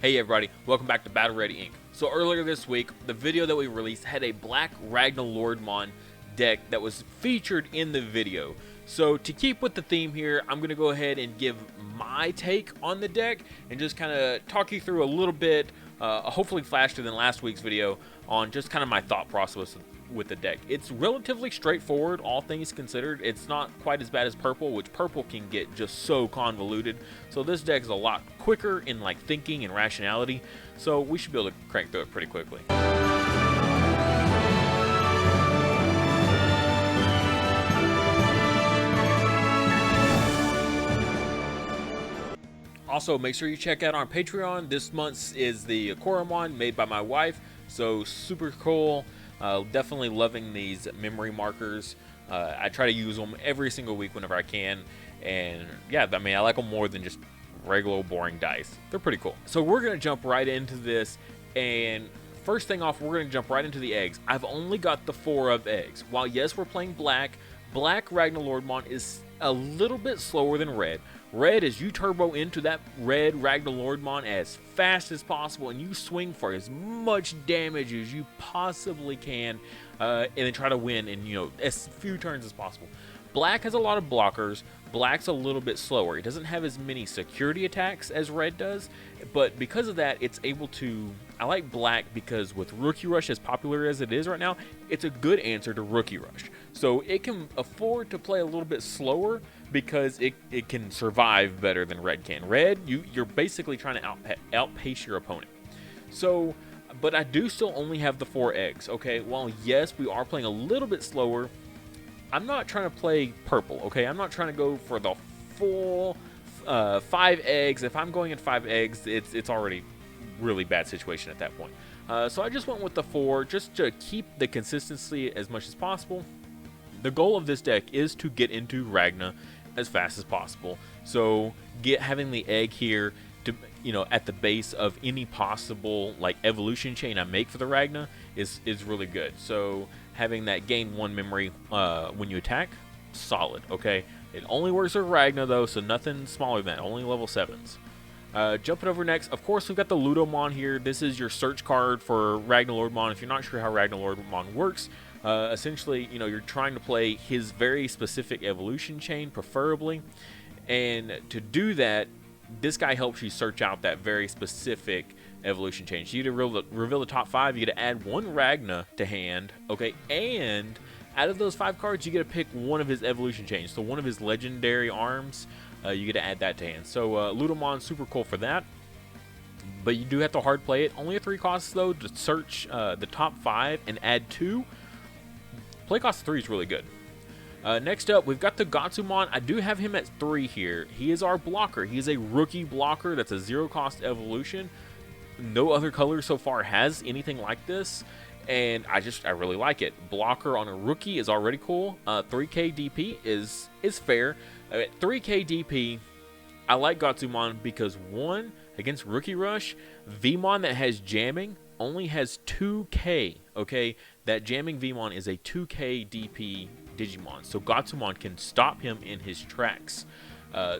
Hey everybody, welcome back to Battle Ready Inc. So earlier this week, the video that we released had a black Ragnaloardmon deck that was featured in the video. So to keep with the theme here, I'm going to go ahead and give my take on the deck and just kind of talk you through a little bit, hopefully faster than last week's video, on just kind of my thought process with the deck. It's relatively straightforward, all things considered. It's not quite as bad as purple, which purple can get just so convoluted. So this deck is a lot quicker in like thinking and rationality. So we should be able to crank through it pretty quickly. Also, make sure you check out our Patreon. This month's is the Caramon made by my wife. So super cool. Definitely loving these memory markers. I try to use them every single week whenever I can. And yeah, I mean, I like them more than just regular boring dice. They're pretty cool. So we're going to jump right into this. And first thing off, we're going to jump right into the eggs. I've only got the 4 of eggs. While yes, we're playing black, black Ragnaloardmon is a little bit slower than red. Red is you turbo into that red Ragnaloardmon as fast as possible and you swing for as much damage as you possibly can and then try to win in, you know, as few turns as possible. Black has a lot of blockers. Black's a little bit slower. It doesn't have as many security attacks as red does, but because of that, it's able to... I like black because with Rookie Rush as popular as it is right now, it's a good answer to Rookie Rush. So it can afford to play a little bit slower because it can survive better than red can. Red, you're basically trying to outpace your opponent. So, but I do still only have the 4 eggs, okay? While yes, we are playing a little bit slower, I'm not trying to play purple, okay? I'm not trying to go for the full 5 eggs. If I'm going in 5 eggs, it's already really bad situation at that point. So I just went with the 4 just to keep the consistency as much as possible. The goal of this deck is to get into Ragna as fast as possible. So having the egg here to, you know, at the base of any possible like evolution chain I make for the Ragna is really good. So having that gain 1 memory when you attack, solid. Okay, it only works with Ragna though, so nothing smaller than that. Only level 7s. Jumping over next, of course, we've got the Ludomon here. This is your search card for Ragnaloardmon. If you're not sure how Ragnaloardmon works, essentially, you know, you're trying to play his very specific evolution chain, preferably. And to do that, this guy helps you search out that very specific evolution chain. So you get to reveal the top 5. You get to add 1 Ragna to hand, okay? And out of those 5 cards, you get to pick one of his evolution chains. So one of his legendary arms. You get to add that to hand. So Ludomon, super cool for that. But you do have to hard play it. Only a 3 costs though to search the top 5 and add 2. Play cost 3 is really good. Next up, we've got the Gotsumon. I do have him at 3 here. He is our blocker. He is a rookie blocker. That's a 0 cost evolution. No other color so far has anything like this. And I really like it. Blocker on a rookie is already cool. 3k DP is fair. At 3k DP, I like Gotsumon because 1, against Rookie Rush, Vmon that has jamming only has 2k, okay? That jamming Vmon is a 2k DP Digimon, so Gotsumon can stop him in his tracks.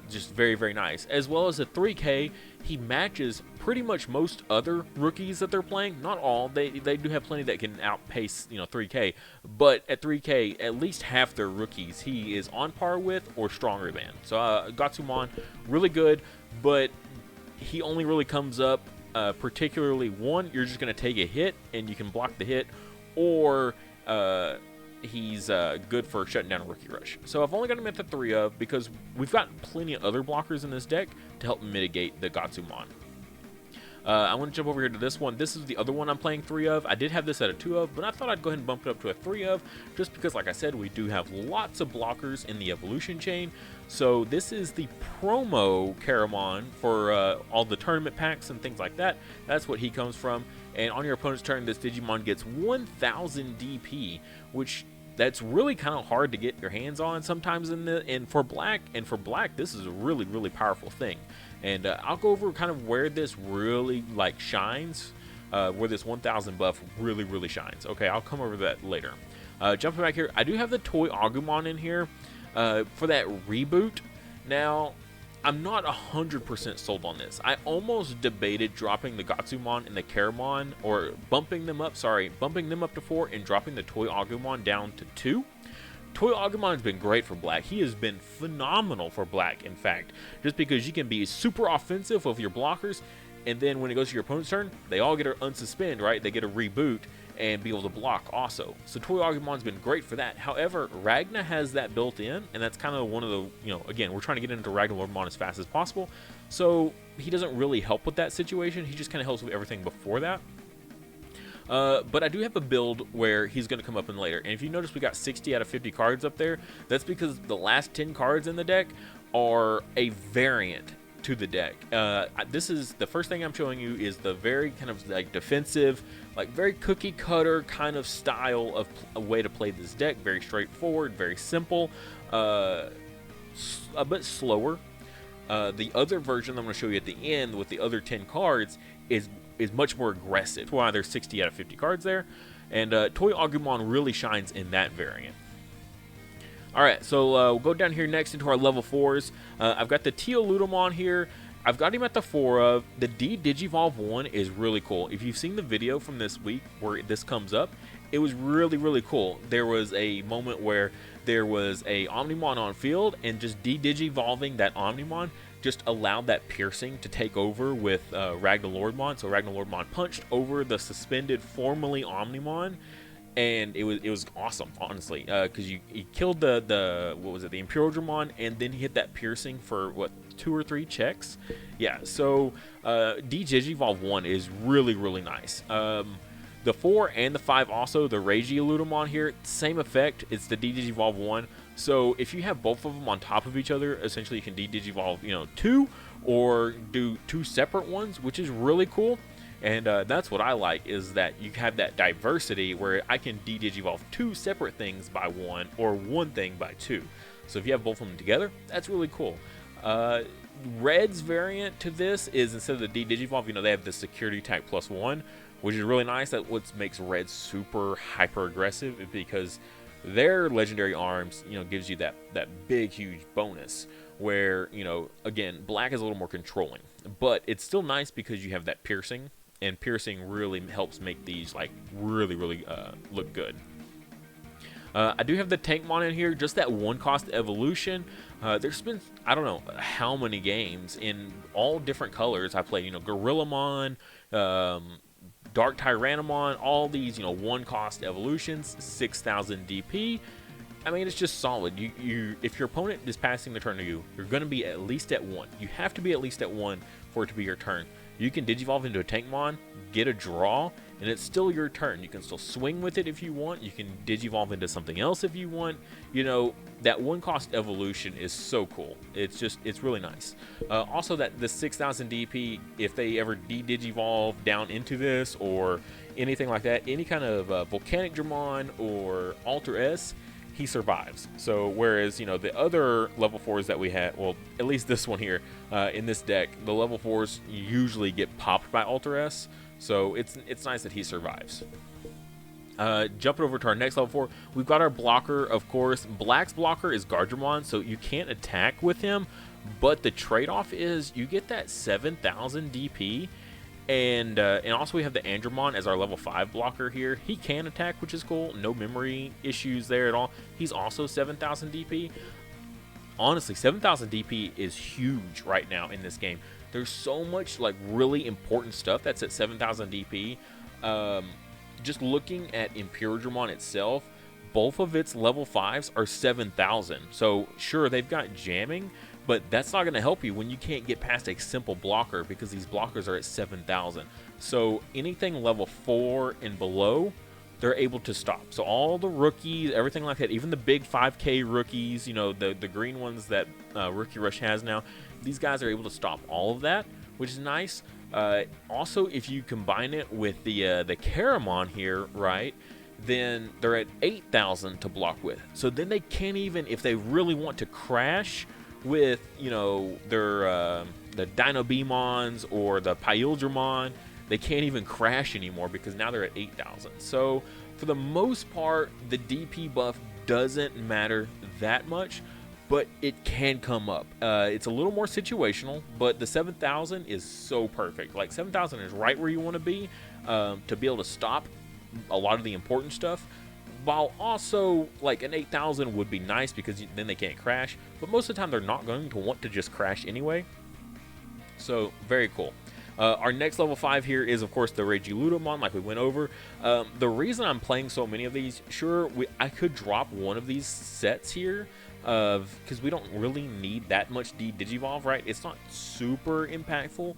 Just very, very nice. As well as a 3k, he matches pretty much most other rookies that they're playing. Not all. They do have plenty that can outpace, you know, 3k. But at 3k, at least half their rookies he is on par with or stronger than. So Gotsumon, really good. But he only really comes up particularly 1, you're just going to take a hit and you can block the hit. Or... he's good for shutting down a Rookie Rush. So I've only got him at the 3 of because we've got plenty of other blockers in this deck to help mitigate the Gotsumon. I want to jump over here to this one. This is the other one I'm playing 3 of. I did have this at a 2 of, but I thought I'd go ahead and bump it up to a 3 of just because, like I said, we do have lots of blockers in the evolution chain. So this is the promo Caramon for all the tournament packs and things like that. That's what he comes from. And on your opponent's turn, this Digimon gets 1000 DP, which that's really kind of hard to get your hands on sometimes for black. And for black, this is a really, really powerful thing. And I'll go over kind of where this really like shines, where this 1000 buff really, really shines. Okay, I'll come over that later. Jumping back here, I do have the Toy Agumon in here for that reboot. Now, I'm not 100% sold on this. I almost debated dropping the Gatsumon and the Caramon, or bumping them up to 4 and dropping the Toy Agumon down to 2. Toy Agumon has been great for black. He has been phenomenal for black, in fact, just because you can be super offensive with your blockers, and then when it goes to your opponent's turn, they all get to unsuspend, right? They get a reboot and be able to block also. So Toy Agumon's been great for that. However, Ragna has that built in, and that's kind of one of the, again, we're trying to get into Ragnaloardmon as fast as possible, so he doesn't really help with that situation. He just kind of helps with everything before that. But I do have a build where he's going to come up in later. And if you notice, we got 60 out of 50 cards up there. That's because the last 10 cards in the deck are a variant to the deck. This is the first thing I'm showing you is the very kind of like defensive, like very cookie cutter kind of style of a way to play this deck. Very straightforward, very simple, a bit slower. The other version I'm going to show you at the end with the other 10 cards is much more aggressive. That's why there's 60 out of 50 cards there. And Toy Agumon really shines in that variant. Alright, so we'll go down here next into our level 4s. I've got the Teal Ludomon here. I've got him at the 4 of. The D-Digivolve 1 is really cool. If you've seen the video from this week where this comes up, it was really, really cool. There was a moment where there was a Omnimon on field, and just D-Digivolving that Omnimon just allowed that piercing to take over with Ragnaloardmon. So Ragnaloardmon punched over the suspended formerly Omnimon, and it was awesome, honestly, because he killed the what was it, the Imperialdramon, and then he hit that piercing for what, 2 or 3 checks. Yeah, so D-Digivolve 1 is really, really nice. The 4 and the 5 also, the Ludomon here, same effect. It's the D-Digivolve 1. So if you have both of them on top of each other, essentially you can D-Digivolve 2, or do 2 separate ones, which is really cool. And that's what I like, is that you have that diversity where I can D-Digivolve 2 separate things by 1, or 1 thing by 2. So if you have both of them together, that's really cool. Red's variant to this is, instead of the D-Digivolve, they have the security type +1, which is really nice. That what makes Red super hyper aggressive, because their legendary arms, gives you that big huge bonus where, again, black is a little more controlling, but it's still nice because you have that piercing, and piercing really helps make these like really, really look good. I do have the Tankmon in here, just that 1 cost evolution. There's been, I don't know how many games in all different colors I played, Gorillamon, Dark Tyrannomon, all these, 1 cost evolutions, 6,000 DP. I mean, it's just solid. If your opponent is passing the turn to you, you're going to be at least at 1. You have to be at least at 1 for it to be your turn. You can Digivolve into a Tankmon, get a draw, and it's still your turn. You can still swing with it if you want. You can Digivolve into something else if you want. That 1 cost evolution is so cool. It's really nice. Also, the 6,000 DP, if they ever Digivolve down into this or anything like that, any kind of Volcanic Dramon or Alter S, he survives. So whereas the other level 4s that we had, well, at least this one here in this deck, the level 4s usually get popped by Alter S. So it's nice that he survives. Jumping over to our next level 4, we've got our blocker, of course. Black's blocker is Gardramon, so you can't attack with him, but the trade-off is you get that 7,000 DP. And also we have the Andromon as our level 5 blocker here. He can attack, which is cool. No memory issues there at all. He's also 7,000 DP. Honestly, 7,000 DP is huge right now in this game. There's so much like really important stuff that's at 7,000 DP. Just looking at Imperialdramon itself, both of its level 5s are 7,000. So sure, they've got jamming, but that's not going to help you when you can't get past a simple blocker, because these blockers are at 7,000. So anything level 4 and below, they're able to stop. So all the rookies, everything like that, even the big 5K rookies, the green ones that Rookie Rush has now, these guys are able to stop all of that, which is nice. Also, if you combine it with the Caramon here, right, then they're at 8,000 to block with. So then they can't even, if they really want to crash with, their the Dinobemons or the Pyildramon, they can't even crash anymore because now they're at 8,000. So for the most part, the DP buff doesn't matter that much. but it can come up. It's a little more situational, but the 7,000 is so perfect. Like 7,000 is right where you want to be able to stop a lot of the important stuff. While also, like, an 8,000 would be nice because then they can't crash. But most of the time, they're not going to want to just crash anyway. So, very cool. Our next level 5 here is, of course, the Ragey Ludomon, like we went over. The reason I'm playing so many of these, sure, I could drop one of these sets here, because we don't really need that much Digivolve, right? It's not super impactful.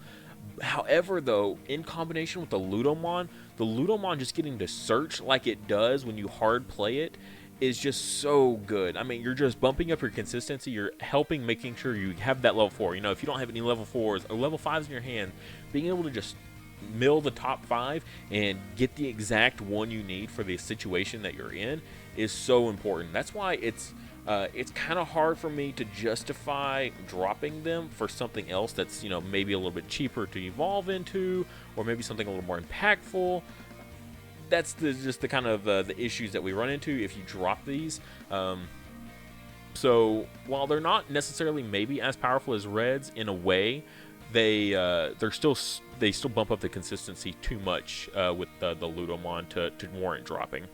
However, though, in combination with the Ludomon just getting to search like it does when you hard play it is just so good. I mean, you're just bumping up your consistency. You're helping making sure you have that level 4. You know, if you don't have any level 4s or level 5s in your hand, being able to just mill the top 5 and get the exact one you need for the situation that you're in is so important. That's why it's kind of hard for me to justify dropping them for something else that's, you know, maybe a little bit cheaper to evolve into, or maybe something a little more impactful. That's just the kind of the issues that we run into if you drop these. So while they're not necessarily maybe as powerful as Reds in a way, they still bump up the consistency too much with the Ludomon to warrant dropping.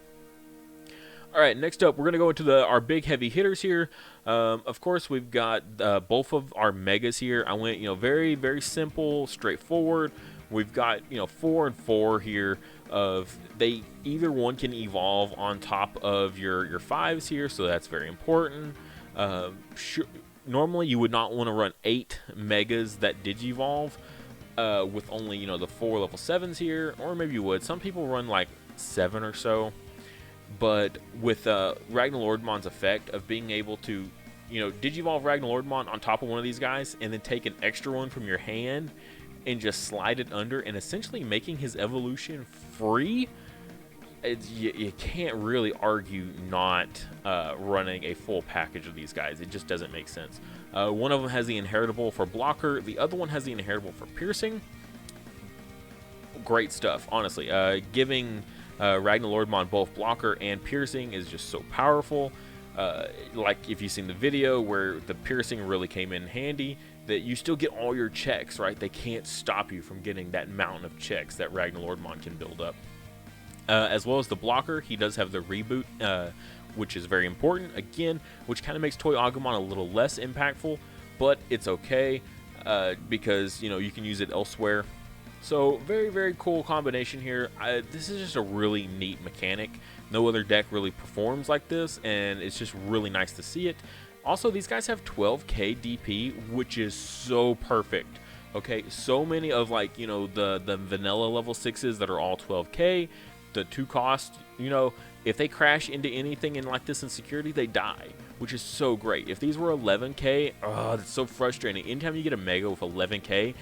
All right, next up, we're going to go into our big heavy hitters here. Of course, we've got both of our megas here. I went, very, very simple, straightforward. We've got, 4 and 4 here they either one can evolve on top of your 5s here, so that's very important. Normally, you would not want to run 8 megas that Digivolve with only, the 4 level 7s here, or maybe you would. Some people run like 7 or so. But with Ragnaloardmon's effect of being able to, Digivolve Ragnaloardmon on top of one of these guys and then take an extra one from your hand and just slide it under and essentially making his evolution free, you can't really argue not running a full package of these guys. It just doesn't make sense. One of them has the inheritable for blocker. The other one has the inheritable for piercing. Great stuff, honestly. Giving Ragnaloardmon both blocker and piercing is just so powerful. Like if you've seen the video where the piercing really came in handy, that you still get all your checks, right? They can't stop you from getting that mountain of checks that Ragnaloardmon can build up. As well as the blocker, he does have the reboot, which is very important, again, which kind of makes Toy Agumon a little less impactful, but it's okay because, you can use it elsewhere. So, very, very cool combination here. This is just a really neat mechanic. No other deck really performs like this, and it's just really nice to see it. Also, these guys have 12k DP, which is so perfect. Okay, so many of, like, the vanilla level 6s that are all 12k, the 2 cost, if they crash into anything in like this in security, they die, which is so great. If these were 11k, oh, that's so frustrating. Anytime you get a mega with 11k,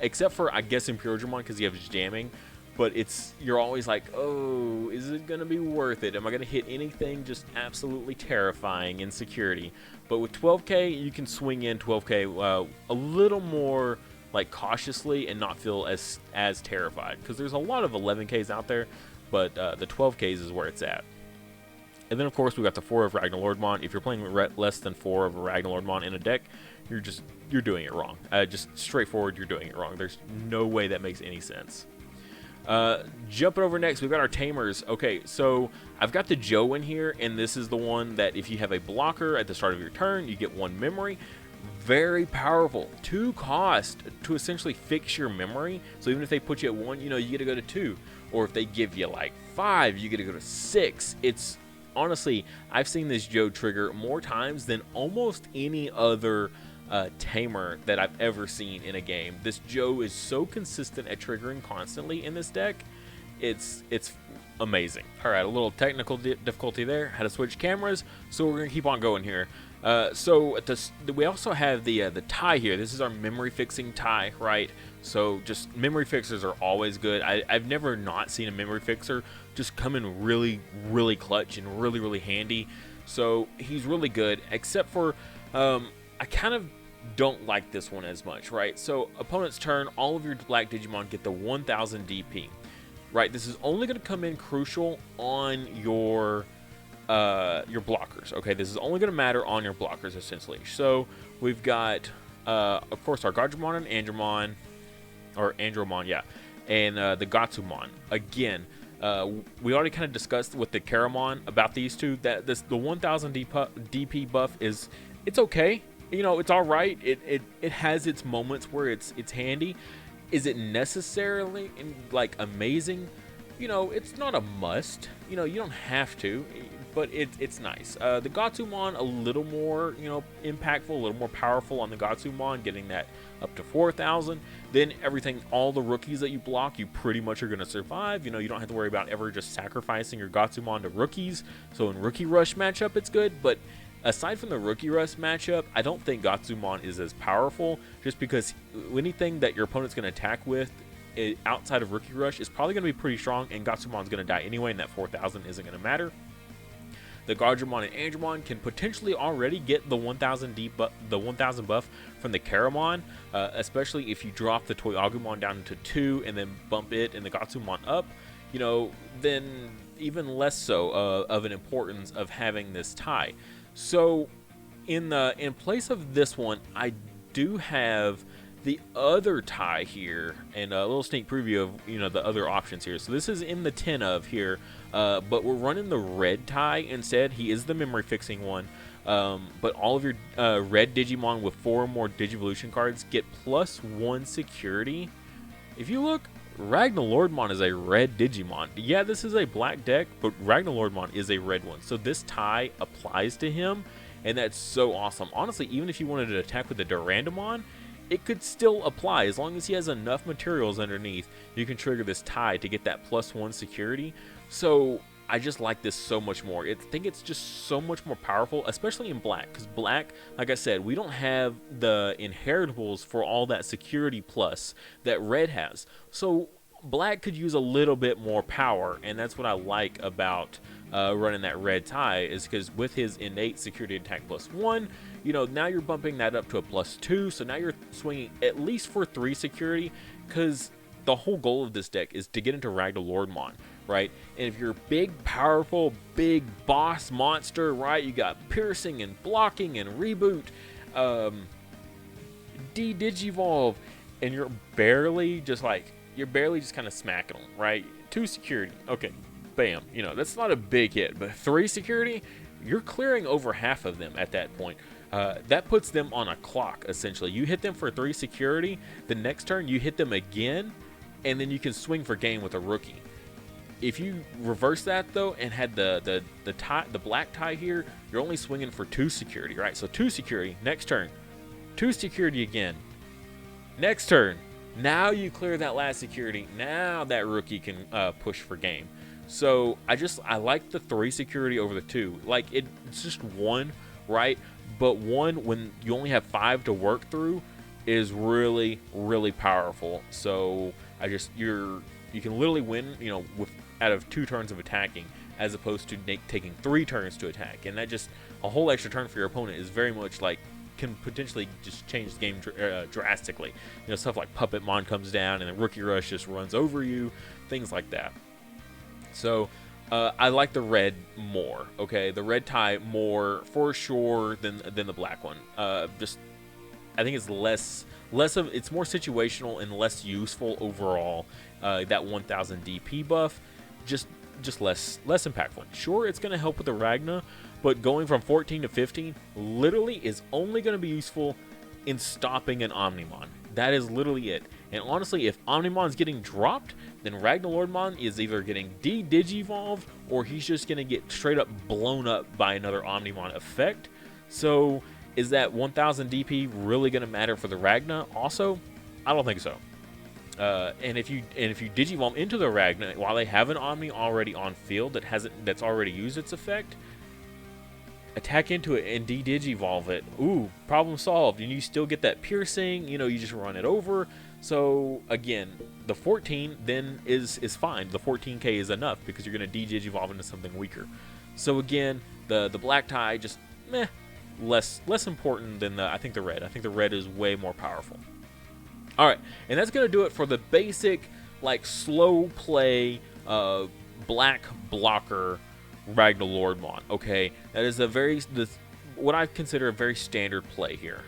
except for, I guess, Imperialdramon because you have jamming, but you're always like, oh, is it gonna be worth it? Am I gonna hit anything just absolutely terrifying in security? But with 12k, you can swing in 12k a little more like cautiously and not feel as terrified, because there's a lot of 11ks out there, but the 12ks is where it's at. And then, of course, we got the 4 of Ragnaloardmon. If you're playing less than 4 of a Ragnaloardmon in a deck, you're doing it wrong. Just straightforward, you're doing it wrong. There's no way that makes any sense. Jumping over next, we've got our Tamers. Okay, so I've got the Joe in here, and this is the one that if you have a blocker at the start of your turn, you get 1 memory. Very powerful. 2 cost to essentially fix your memory. So even if they put you at 1, you get to go to 2. Or if they give you like 5, you get to go to 6. It's honestly, I've seen this Joe trigger more times than almost any other Tamer that I've ever seen in a game. This Joe is so consistent at triggering constantly in this deck. It's amazing. All right, a little technical difficulty there. Had to switch cameras, so we're gonna keep on going here. So we also have the tie here. This is our memory fixing tie, right? So just memory fixers are always good. I've never not seen a memory fixer just come in really, really clutch and really, really handy. So he's really good, except for I kind of don't like this one as much, right? So opponent's turn, all of your black Digimon get the 1000 DP, right? This is only going to come in crucial on your your blockers. Okay, this is only going to matter on your blockers essentially. So we've got, of course, our Gardramon and Andromon, or Andromon, yeah, and the Gatsumon. Again, we already kind of discussed with the Caramon about these two that the 1000 DP buff it's okay. You know, it's all right. It has its moments where it's handy. Is it necessarily like amazing? You know, it's not a must. You know, you don't have to, but it's nice. The Gatsumon, a little more, you know, impactful, a little more powerful on the Gatsumon, getting that up to 4,000. Then everything, all the rookies that you block, you pretty much are going to survive. You know, you don't have to worry about ever just sacrificing your Gatsumon to rookies. So in Rookie Rush matchup, it's good, but aside from the Rookie Rush matchup, I don't think Gatsumon is as powerful, just because anything that your opponent's going to attack with outside of Rookie Rush is probably going to be pretty strong, and Gatsumon's going to die anyway, and that 4,000 isn't going to matter. The Gardramon and Andromon can potentially already get the 1000 buff from the Caramon, especially if you drop the Toy Agumon down to 2 and then bump it and the Gatsumon up. You know, then even less so of an importance of having this tie. So in place of this one, I do have the other tie here, and a little sneak preview of, you know, the other options here. So this is in the 10 of here, but we're running the red tie instead. He is the memory fixing one, but all of your red Digimon with 4 or more Digivolution cards get +1 security. If you look, Ragnaloardmon is a red Digimon. Yeah, this is a black deck, but Ragnaloardmon is a red one. So this tie applies to him, and that's so awesome. Honestly, even if you wanted to attack with the Durandamon, it could still apply. As long as he has enough materials underneath, you can trigger this tie to get that +1 security. So I just like this so much more. I think it's just so much more powerful, especially in black, because black, like I said, we don't have the inheritables for all that security plus that red has. So black could use a little bit more power, and that's what I like about running that red tie, is because with his innate security attack +1, you know, now you're bumping that up to a +2, so now you're swinging at least for 3 security, because the whole goal of this deck is to get into Ragnaloardmon, right? And if you're a big, powerful, big boss monster, right, you got piercing and blocking and reboot, de-digivolve, and you're barely just kind of smacking them, right? 2 security, okay, bam, you know, that's not a big hit, but 3 security, you're clearing over half of them at that point. That puts them on a clock, essentially. You hit them for 3 security, the next turn you hit them again, and then you can swing for game with a rookie. If you reverse that, though, and had the black tie here, you're only swinging for 2 security, right? So 2 security, next turn, 2 security again, next turn. Now you clear that last security. Now that rookie can push for game. So I like the 3 security over the 2. Like, it's just 1, right? But 1, when you only have 5 to work through, is really, really powerful. So you can literally win, you know, out of 2 turns of attacking, as opposed to taking 3 turns to attack. And that just, a whole extra turn for your opponent is very much like, can potentially just change the game drastically. You know, stuff like Puppetmon comes down and the Rookie Rush just runs over you, things like that. So I like the red more, okay? The red tie more for sure than the black one. Just, I think it's it's more situational and less useful overall. That 1000 DP buff, just less impactful. Sure, it's going to help with the Ragna, but going from 14 to 15 literally is only going to be useful in stopping an Omnimon. That is literally it. And honestly, if Omnimon's getting dropped, then Ragnaloardmon is either getting de-digivolved, or he's just going to get straight up blown up by another Omnimon effect. So is that 1000 DP really going to matter for the Ragna also? I don't think so. And if you digivolve into the Ragna while they have an Omni already on field that's already used its effect, attack into it and de-digivolve it. Ooh, problem solved. And you still get that piercing. You know, you just run it over. So again, the 14 then is fine. The 14k is enough because you're going to de-digivolve into something weaker. So again, the black tie just less important than I think the red. I think the red is way more powerful. All right, and that's going to do it for the basic, like, slow play black blocker Ragnaloardmon. Okay, that is what I consider a very standard play here.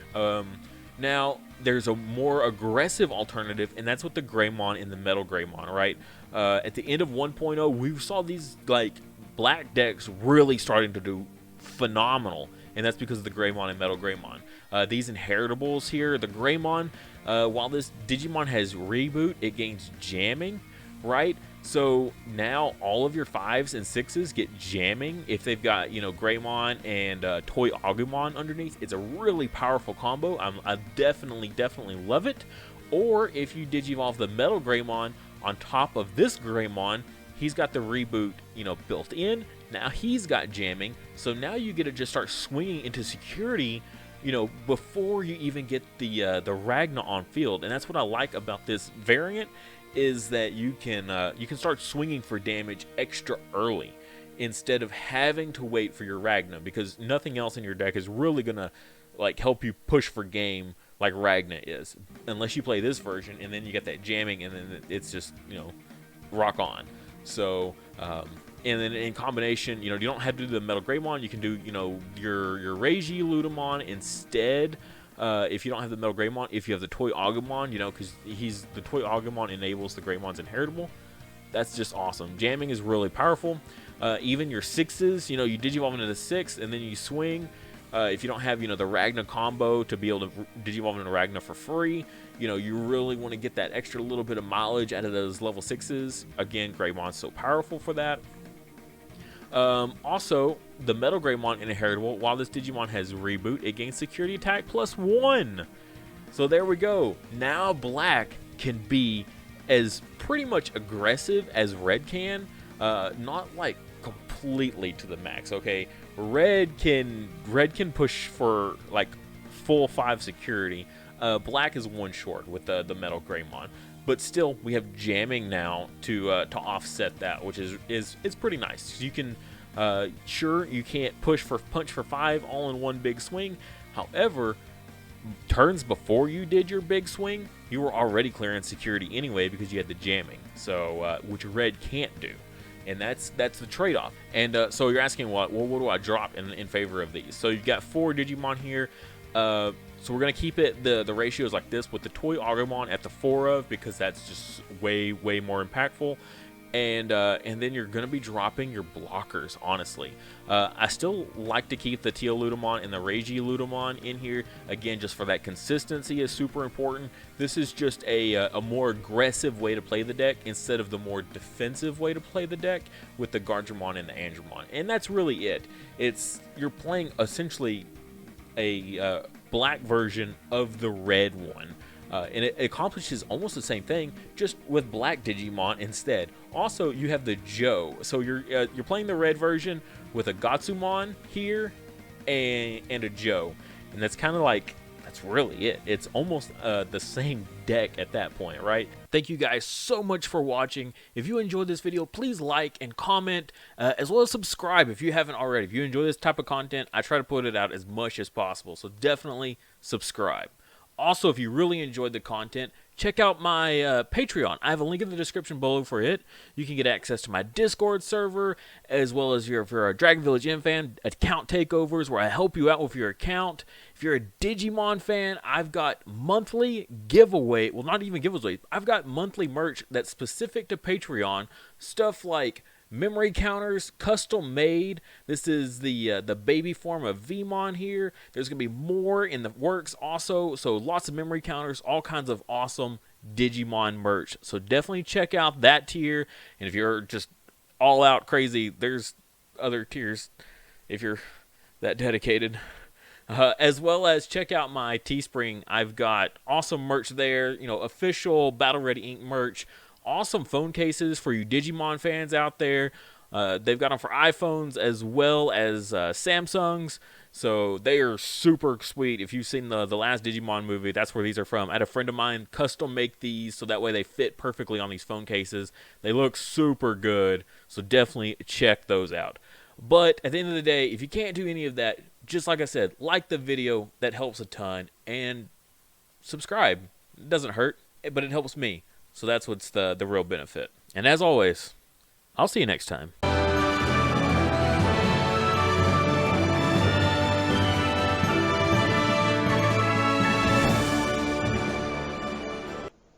Now there's a more aggressive alternative, and that's with the Greymon and the Metal Greymon, right? At the end of 1.0, we saw these like black decks really starting to do phenomenal, and that's because of the Greymon and Metal Greymon. These inheritables here, the Greymon, while this Digimon has reboot, it gains jamming, right? So now all of your 5s and 6s get jamming if they've got, you know, Greymon and Toy Agumon underneath. It's a really powerful combo. I definitely love it. Or if you Digivolve the Metal Greymon on top of this Greymon, he's got the reboot, you know, built in. Now he's got jamming. So now you get to just start swinging into security, you know, before you even get the Ragna on field. And that's what I like about this variant, is that you can start swinging for damage extra early instead of having to wait for your Ragna, because nothing else in your deck is really gonna like help you push for game like Ragna is, unless you play this version and then you get that jamming and then it's just, you know, rock on. So and then in combination, you know, you don't have to do the Metal Greymon. You can do, you know, your Reiji Ludomon instead. If you don't have the Metal Greymon, if you have the Toy Agumon, you know, because the Toy Agumon enables the Greymon's inheritable. That's just awesome. Jamming is really powerful. Even your 6s, you know, you Digivolve into the 6 and then you swing. If you don't have, you know, the Ragna combo to be able to Digivolve into Ragna for free, you know, you really want to get that extra little bit of mileage out of those level 6s. Again, Greymon's so powerful for that. Also, the Metal Greymon inheritable, while this Digimon has reboot, it gains security attack +1. So there we go. Now black can be as pretty much aggressive as red can. Not like completely to the max, okay? Red can push for like full 5 security. Black is 1 short with the Metal Greymon. But still, we have jamming now to offset that, which is pretty nice. You can, sure, you can't punch for 5 all in one big swing. However, turns before you did your big swing, you were already clearing security anyway because you had the jamming. So, which red can't do, and that's the trade-off. And so you're asking, what do I drop in favor of these? So you've got 4 Digimon here. So we're going to keep it, the ratios like this, with the Toy Agumon at the 4 of, because that's just way more impactful. And then you're going to be dropping your blockers, honestly. I still like to keep the Teal Ludomon and the Reiji Ludomon in here. Again, just for that consistency is super important. This is just a more aggressive way to play the deck instead of the more defensive way to play the deck with the Gargimon and the Andromon. And that's really it. You're playing essentially a black version of the red one, and it accomplishes almost the same thing, just with black Digimon instead. Also, you have the Joe, so you're playing the red version with a Gatsumon here and a Joe, and that's kind of like, that's really it. It's almost the same deck at that point, right? Thank you guys so much for watching. If you enjoyed this video, please like and comment, as well as subscribe if you haven't already. If you enjoy this type of content, I try to put it out as much as possible, so definitely subscribe. Also, if you really enjoyed the content, check out my Patreon. I have a link in the description below for it. You can get access to my Discord server, as well as if you're a Dragon Village M fan, account takeovers where I help you out with your account. If you're a Digimon fan, I've got monthly giveaway, well, not even giveaways, I've got monthly merch that's specific to Patreon. Stuff like memory counters, custom made. This is the baby form of Vmon here. There's going to be more in the works also, so lots of memory counters, all kinds of awesome Digimon merch. So definitely check out that tier, and if you're just all out crazy, there's other tiers if you're that dedicated. As well as check out my Teespring. I've got awesome merch there, you know, official Battle Ready Ink merch. Awesome phone cases for you Digimon fans out there. They've got them for iPhones as well as Samsungs. So they are super sweet. If you've seen the last Digimon movie, that's where these are from. I had a friend of mine custom make these so that way they fit perfectly on these phone cases. They look super good. So definitely check those out. But at the end of the day, if you can't do any of that, just like I said, like the video. That helps a ton. And subscribe. It doesn't hurt, but it helps me. So that's what's the real benefit. And as always, I'll see you next time.